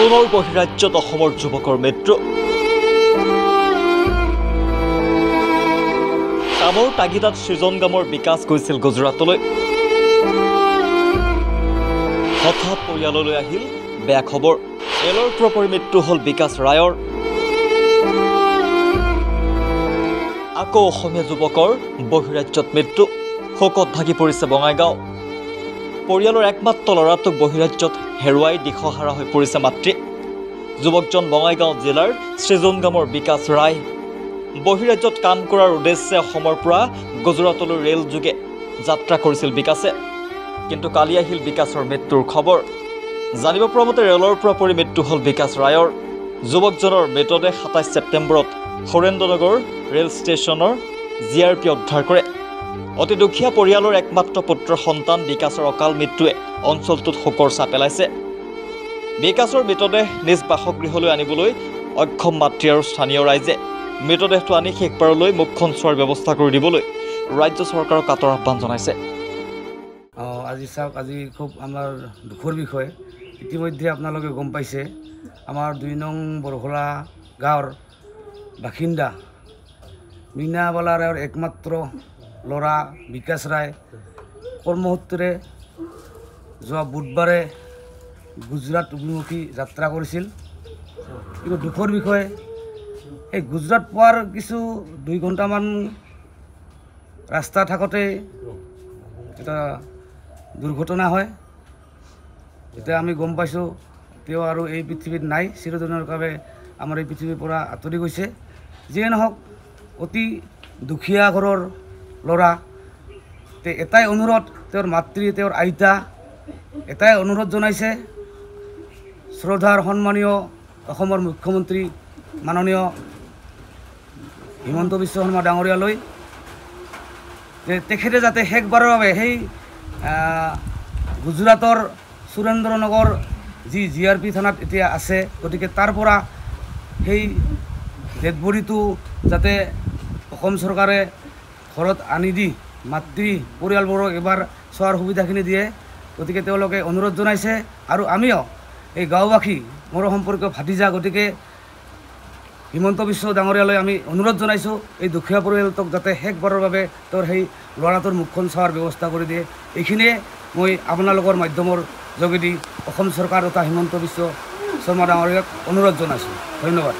পুনৰ বহিৰাজ্যত অসমৰ যুৱকৰ মৃত্যু। কামৰ তাগিদাত সৃজনগামৰ বিকাশ গৈছিল গুজৰাটলৈ। হঠাৎ পৰিয়াললৈ আহিল বেয়া খবৰ। ৰেলৰ পৰা মৃত্যু হ'ল বিকাশ ৰায়ৰ। আকৌ অসমীয়া যুৱকৰ বহিৰাজ্যত মৃত্যু। শোকত ভাগি পৰিছে বঙাইগাঁও। পৰিয়ালৰ একমাত্ৰ ল'ৰাটোক বহিৰাজ্যত হেৰুৱাই দিশহাৰা হৈ পৰিছে মাতৃ। যুৱকজন বঙাইগাঁও জিলাৰ সৃজনগামৰ বিকাশ ৰায়। বহিৰাজ্যত কাম কৰাৰ উদ্দেশ্যে অসমৰ পৰা গুজৰাটলৈ ৰেল যোগে যাত্ৰা কৰিছিল বিকাশে। কিন্তু কালি আহিল বিকাশৰ মৃত্যুৰ খবৰ। জানিব পৰা মতে ৰেলৰ পৰা পৰি মৃত্যু হ'ল বিকাশ ৰায়ৰ। যুৱকজনৰ মৃতদেহ ২৭ ছেপ্টেম্বৰত সুৰেন্দ্ৰনগৰ ৰেল ষ্টেচনৰ GRP উদ্ধাৰ কৰে। অতি দুখীয়া পৰিয়ালৰ একমাত্ৰ পুত্ৰৰ সন্তান বিকাশৰ অকাল মৃত্যুৱে অঞ্চলটোত শোকৰ ছাঁ পেলাইছে। বিকাশৰ মৃতদেহ নিজ বাসগৃহলৈ আনিবলৈ অক্ষম মাতৃ আৰু স্থানীয় ৰাইজে মৃতদেহটো আনি শেষবাৰলৈ মুখখন চোৱাৰ ব্যৱস্থা কৰি দিবলৈ ৰাজ্য চৰকাৰক কাটৰ আহ্বান জনাইছে। আজি চাওক, আজি খুব আমাৰ দুখৰ বিষয়। ইতিমধ্যে আপোনালোকে গম পাইছে, আমাৰ ২ নং বৰঘোলা গাঁৱৰ বাসিন্দা মীনাবালা ৰায়ৰ একমাত্ৰ ল'ৰা বিকাশ ৰায় কৰ্মসূত্ৰে যোৱা বুধবাৰে গুজৰাট অভিমুখী যাত্ৰা কৰিছিল। কিন্তু দুখৰ বিষয়, এই গুজৰাট পোৱাৰ কিছু ২ ঘণ্টামান ৰাস্তা থাকোঁতে এটা দুৰ্ঘটনা হয়। এতিয়া আমি গম পাইছোঁ তেওঁ আৰু এই পৃথিৱীত নাই, চিৰদিনৰ বাবে আমাৰ এই পৃথিৱীৰ পৰা আঁতৰি গৈছে। যিয়ে নহওক, অতি দুখীয়া ঘৰৰ ল'ৰা। এটাই অনুৰোধ, তেওঁৰ মাতৃ, তেওঁৰ আইতা এটাই অনুৰোধ জনাইছে শ্ৰদ্ধাৰ সন্মানীয় অসমৰ মুখ্যমন্ত্ৰী মাননীয় হিমন্ত বিশ্ব শৰ্মা ডাঙৰীয়ালৈ যে তেখেতে যাতে শেষবাৰৰ বাবে সেই গুজৰাটৰ সুৰেন্দ্ৰনগৰ যি GRP থানাত এতিয়া আছে, গতিকে তাৰ পৰা সেই ডেড বডিটো যাতে অসম চৰকাৰে ঘৰত আনি দি মাতৃ পৰিয়ালবোৰক এবাৰ চোৱাৰ সুবিধাখিনি দিয়ে। গতিকে তেওঁলোকে অনুৰোধ জনাইছে আৰু আমিও এই গাঁওবাসী, মোৰ সম্পৰ্কীয় ভাতিজা, গতিকে হিমন্ত বিশ্ব ডাঙৰীয়ালৈ আমি অনুৰোধ জনাইছোঁ এই দুখীয়া পৰিয়ালটোক যাতে শেষবাৰৰ বাবে তেওঁৰ সেই ল'ৰাটোৰ মুখখন চোৱাৰ ব্যৱস্থা কৰি দিয়ে। এইখিনিয়ে মই আপোনালোকৰ মাধ্যমৰ যোগেদি অসম চৰকাৰ তথা হিমন্ত বিশ্ব শৰ্মা ডাঙৰীয়াক অনুৰোধ জনাইছোঁ। ধন্যবাদ।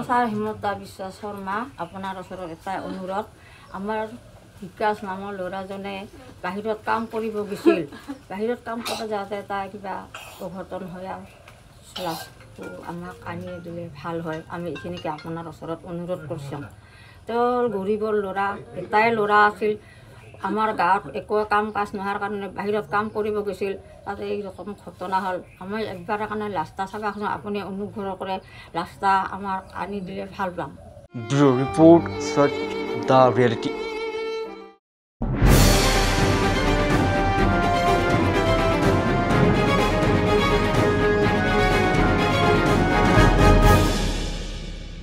ছাৰ হিমন্ত বিশ্ব শৰ্মা, আপোনাৰ ওচৰত এটা অনুৰোধ। আমাৰ বিকাশ নামৰ ল'ৰাজনে বাহিৰত কাম কৰিব গৈছিল। বাহিৰত কাম কৰা যাওঁতে তাৰ কিবা অঘটন হয় আৰু আমাক আনি দিলে ভাল হয়। আমি এইখিনিকে আপোনাৰ ওচৰত অনুৰোধ কৰিছোঁ। তেওঁৰ গৰীবৰ ল'ৰা, এটাই ল'ৰা আছিল। আমাৰ গাঁৱত একো কাম কাজ নোহোৱাৰ কাৰণে বাহিৰত কাম কৰিব গৈছিল। তাতে এইৰকম ঘটনা হ'ল। আমি একবাৰৰ কাৰণে ৰাস্তা চাবাচোন, আপুনি অনুগ্ৰহ কৰে ৰাস্তা আমাক আনি দিলে ভাল পাম। ব্যুৰো ৰিপৰ্ট, সত্য, দ্য ৰিয়েলিটি।